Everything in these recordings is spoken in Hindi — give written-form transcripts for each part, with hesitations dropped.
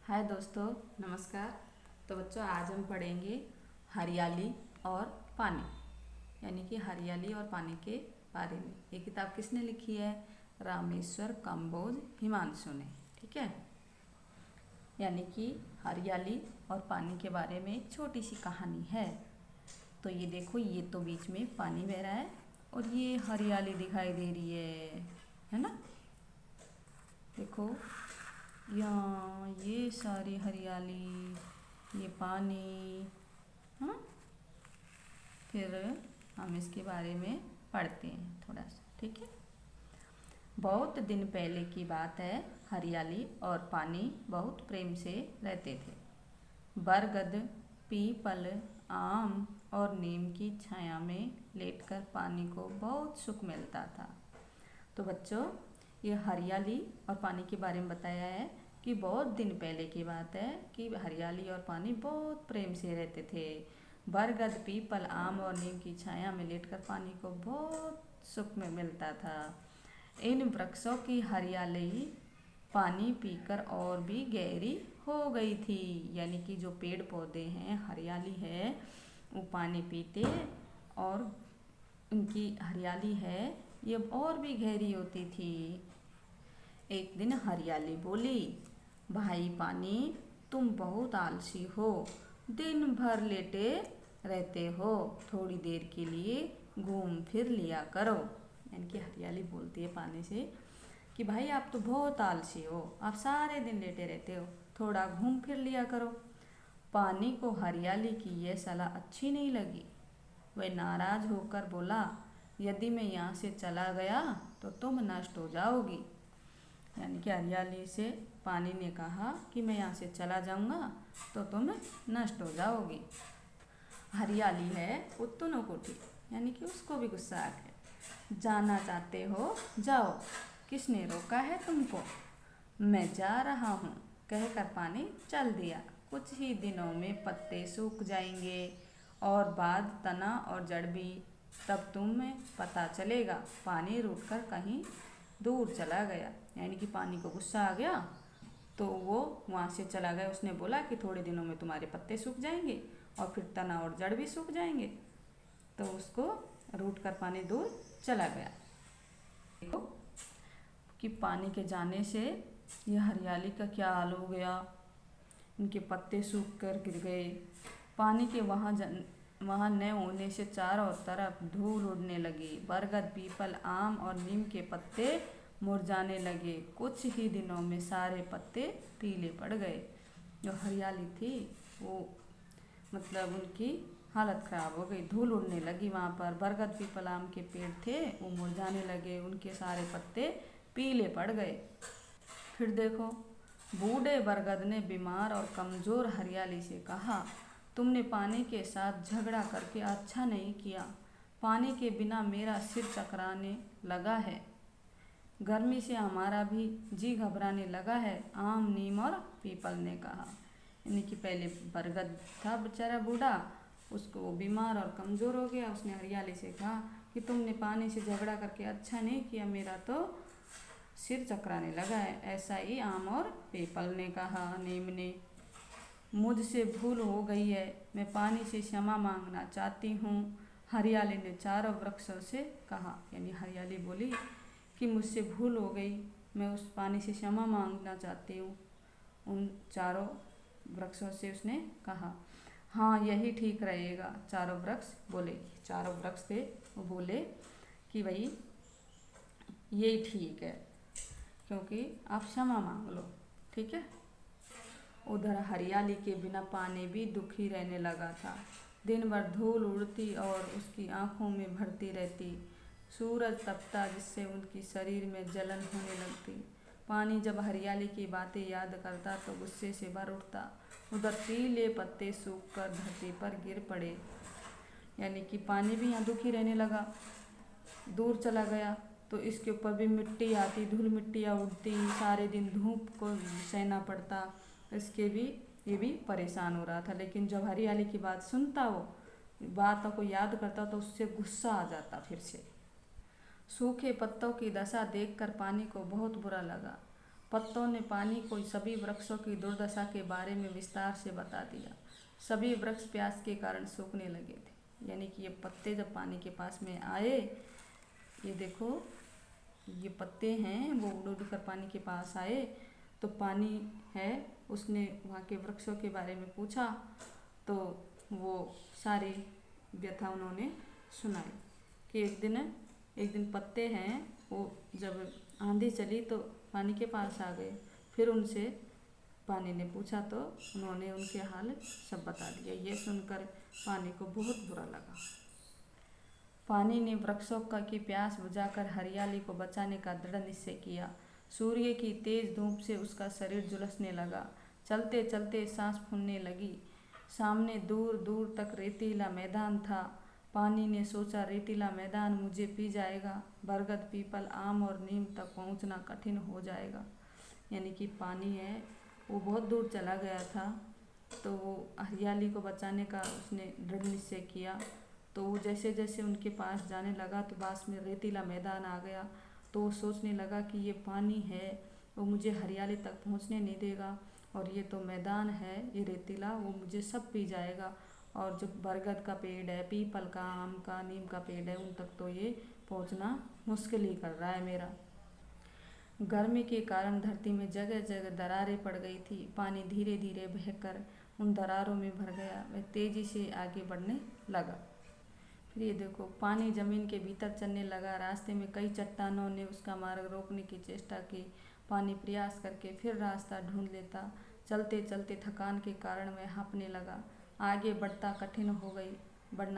हाय दोस्तों, नमस्कार। तो बच्चों, आज हम पढ़ेंगे हरियाली और पानी, यानी कि हरियाली और पानी के बारे में। ये किताब किसने लिखी है? रामेश्वर कंबोज हिमांशु ने। ठीक है। यानी कि हरियाली और पानी के बारे में एक छोटी सी कहानी है। तो ये देखो, ये तो बीच में पानी बह रहा है और ये हरियाली दिखाई दे रही है ना। देखो, यहाँ ये सारी हरियाली, ये पानी। हाँ, फिर हम इसके बारे में पढ़ते हैं थोड़ा सा। ठीक है। बहुत दिन पहले की बात है। हरियाली और पानी बहुत प्रेम से रहते थे। बरगद, पीपल, आम और नीम की छाया में लेटकर पानी को बहुत सुख मिलता था। तो बच्चों, ये हरियाली और पानी के बारे में बताया है कि बहुत दिन पहले की बात है कि हरियाली और पानी बहुत प्रेम से रहते थे। बरगद, पीपल, आम और नीम की छाया में लेटकर पानी को बहुत सुख में मिलता था। इन वृक्षों की हरियाली पानी पीकर और भी गहरी हो गई थी। यानी कि जो पेड़ पौधे हैं, हरियाली है, वो पानी पीते और उनकी हरियाली है ये और भी गहरी होती थी। एक दिन हरियाली बोली, भाई पानी, तुम बहुत आलसी हो, दिन भर लेटे रहते हो, थोड़ी देर के लिए घूम फिर लिया करो। यानी कि हरियाली बोलती है पानी से कि भाई आप तो बहुत आलसी हो, आप सारे दिन लेटे रहते हो, थोड़ा घूम फिर लिया करो। पानी को हरियाली की यह सलाह अच्छी नहीं लगी। वह नाराज होकर बोला, यदि मैं यहाँ से चला गया तो तुम नष्ट हो जाओगी। यानी कि हरियाली से पानी ने कहा कि मैं यहाँ से चला जाऊँगा तो तुम नष्ट हो जाओगी। हरियाली है उत्तुनो कोठी, यानी कि उसको भी गुस्सा आ गया। जाना चाहते हो जाओ, किसने रोका है तुमको? मैं जा रहा हूँ, कहकर पानी चल दिया। कुछ ही दिनों में पत्ते सूख जाएंगे और बाद तना और जड़ भी। तब तुम्हें पता चलेगा। पानी रूठकर कहीं दूर चला गया। यानी कि पानी को गुस्सा आ गया तो वो वहाँ से चला गया। उसने बोला कि थोड़े दिनों में तुम्हारे पत्ते सूख जाएंगे और फिर तना और जड़ भी सूख जाएंगे। तो उसको रूठकर पानी दूर चला गया। देखो कि पानी के जाने से ये हरियाली का क्या हाल हो गया। इनके पत्ते सूख कर गिर गए। पानी के वहाँ न होने से चारों तरफ धूल उड़ने लगी। बरगद, पीपल, आम और नीम के पत्ते मुरझाने लगे। कुछ ही दिनों में सारे पत्ते पीले पड़ गए। जो हरियाली थी वो मतलब उनकी हालत ख़राब हो गई, धूल उड़ने लगी वहाँ पर। बरगद, पीपल, आम के पेड़ थे वो मुरझाने लगे, उनके सारे पत्ते पीले पड़ गए। फिर देखो, बूढ़े बरगद ने बीमार और कमज़ोर हरियाली से कहा, तुमने पानी के साथ झगड़ा करके अच्छा नहीं किया। पानी के बिना मेरा सिर चकराने लगा है, गर्मी से हमारा भी जी घबराने लगा है। आम, नीम और पीपल ने कहा। यानी कि पहले बरगद था बेचारा बूढ़ा, उसको वो बीमार और कमज़ोर हो गया। उसने हरियाली से कहा कि तुमने पानी से झगड़ा करके अच्छा नहीं किया, मेरा तो सिर चकराने लगा है। ऐसा ही आम और पीपल ने कहा। नीम ने, मुझसे भूल हो गई है, मैं पानी से क्षमा मांगना चाहती हूँ। हरियाली ने चारों वृक्षों से कहा। यानी हरियाली बोली कि मुझसे भूल हो गई, मैं उस पानी से क्षमा मांगना चाहती हूँ। उन चारों वृक्षों से उसने कहा। हाँ, यही ठीक रहेगा, चारों वृक्ष बोले। चारों वृक्ष थे वो बोले कि भाई यही ठीक है, क्योंकि आप क्षमा मांग लो। ठीक है। उधर हरियाली के बिना पानी भी दुखी रहने लगा था। दिन भर धूल उड़ती और उसकी आंखों में भरती रहती। सूरज तपता जिससे उनकी शरीर में जलन होने लगती। पानी जब हरियाली की बातें याद करता तो गुस्से से भर उठता। उधर पीले पत्ते सूखकर धरती पर गिर पड़े। यानी कि पानी भी यहाँ दुखी रहने लगा, दूर चला गया तो इसके ऊपर भी मिट्टी आती, धूल मिट्टियाँ उड़ती, सारे दिन धूप को सहना पड़ता। इसके भी ये भी परेशान हो रहा था। लेकिन जब हरियाली की बात सुनता, वो बातों को याद करता तो उससे गुस्सा आ जाता फिर से। सूखे पत्तों की दशा देखकर पानी को बहुत बुरा लगा। पत्तों ने पानी को सभी वृक्षों की दुर्दशा के बारे में विस्तार से बता दिया। सभी वृक्ष प्यास के कारण सूखने लगे थे। यानी कि ये पत्ते जब पानी के पास में आए, ये देखो ये पत्ते हैं, वो उड़ उड़ कर पानी के पास आए तो पानी है, उसने वहाँ के वृक्षों के बारे में पूछा तो वो सारी व्यथा उन्होंने सुनाई कि एक दिन पत्ते हैं वो जब आंधी चली तो पानी के पास आ गए। फिर उनसे पानी ने पूछा तो उन्होंने उनके हाल सब बता दिया। ये सुनकर पानी को बहुत बुरा लगा। पानी ने वृक्षों का की प्यास बुझाकर हरियाली को बचाने का दृढ़ निश्चय किया। सूर्य की तेज धूप से उसका शरीर झुलसने लगा। चलते चलते सांस फूलने लगी। सामने दूर दूर तक रेतीला मैदान था। पानी ने सोचा, रेतीला मैदान मुझे पी जाएगा, बरगद, पीपल, आम और नीम तक पहुंचना कठिन हो जाएगा। यानी कि पानी है वो बहुत दूर चला गया था, तो वो हरियाली को बचाने का उसने दृढ़ निश्चय किया। तो वो जैसे जैसे उनके पास जाने लगा तो पास में रेतीला मैदान आ गया। तो वो सोचने लगा कि ये पानी है वो मुझे हरियाली तक पहुंचने नहीं देगा, और ये तो मैदान है ये रेतीला, वो मुझे सब पी जाएगा। और जो बरगद का पेड़ है, पीपल का, आम का, नीम का पेड़ है, उन तक तो ये पहुंचना मुश्किल ही कर रहा है मेरा। गर्मी के कारण धरती में जगह जगह दरारें पड़ गई थी। पानी धीरे धीरे बहकर उन दरारों में भर गया। वह तेजी से आगे बढ़ने लगा। फिर ये देखो पानी जमीन के भीतर चलने लगा। रास्ते में कई चट्टानों ने उसका मार्ग रोकने की चेष्टा की। पानी प्रयास करके फिर रास्ता ढूंढ लेता। चलते चलते थकान के कारण वह हाँफने लगा। आगे बढ़ना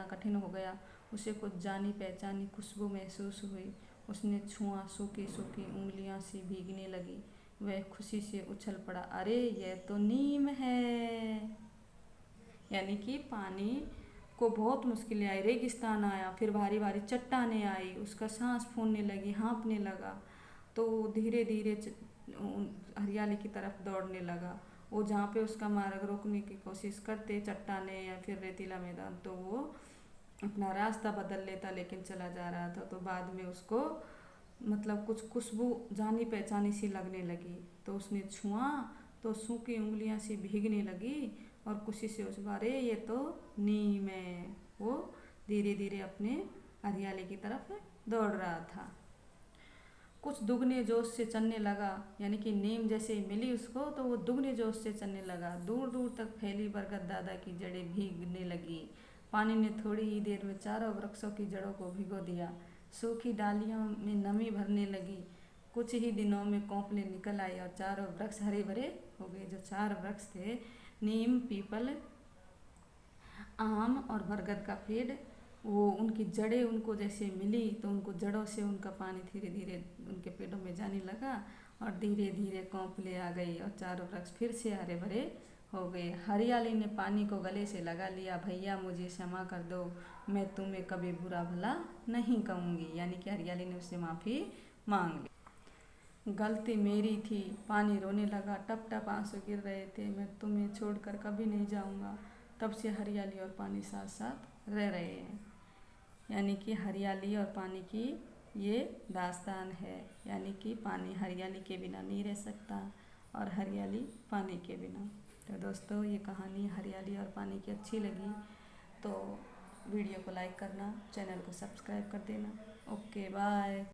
कठिन हो गया। उसे कुछ जानी पहचानी खुशबू महसूस हुई। उसने छुआ, सूखी सूखी उंगलियां सी भीगने लगी। वह खुशी से उछल पड़ा, अरे यह तो नीम है। यानी कि पानी को बहुत मुश्किलें आई। रेगिस्तान आया, फिर भारी भारी चट्टानें आई, उसका सांस फूलने लगी, हाँफने लगा। तो धीरे धीरे हरियाली की तरफ दौड़ने लगा। वो जहाँ पे उसका मार्ग रोकने की कोशिश करते चट्टाने या फिर रेतीला मैदान, तो वो अपना रास्ता बदल लेता, लेकिन चला जा रहा था। तो बाद में उसको मतलब कुछ खुशबू जानी पहचानी सी लगने लगी। तो उसने छुआ तो सूखी उंगलियां सी भीगने लगी और खुशी से उस बारे ये तो नीम है। वो धीरे धीरे अपने हरियाली की तरफ दौड़ रहा था। कुछ दुगने जोश से चलने लगा। यानी कि नीम जैसे ही मिली उसको तो वो दुगने जोश से चलने लगा। दूर दूर तक फैली बरगद दादा की जड़ें भीगने लगी। पानी ने थोड़ी ही देर में चारों वृक्षों की जड़ों को भिगो दिया। सूखी डालियों में नमी भरने लगी। कुछ ही दिनों में कोंपलें निकल आई और चारों वृक्ष हरे भरे हो गए। जो 4 वृक्ष थे, नीम, पीपल, आम और बरगद का पेड़, वो उनकी जड़ें उनको जैसे मिली तो उनको जड़ों से उनका पानी धीरे धीरे उनके पेड़ों में जाने लगा और धीरे धीरे कोंपलें आ गई और चारों वृक्ष फिर से हरे भरे हो गए। हरियाली ने पानी को गले से लगा लिया, भैया मुझे क्षमा कर दो, मैं तुम्हें कभी बुरा भला नहीं कहूँगी। यानी कि हरियाली ने उससे माफ़ी मांग ली। गलती मेरी थी, पानी रोने लगा, टप टप आंसू गिर रहे थे, मैं तुम्हें छोड़कर कभी नहीं जाऊँगा। तब से हरियाली और पानी साथ साथ रह रहे हैं। यानी कि हरियाली और पानी की ये दास्तान है। यानी कि पानी हरियाली के बिना नहीं रह सकता और हरियाली पानी के बिना। तो दोस्तों ये कहानी हरियाली और पानी की अच्छी लगी तो वीडियो को लाइक करना, चैनल को सब्सक्राइब कर देना। Okay bye.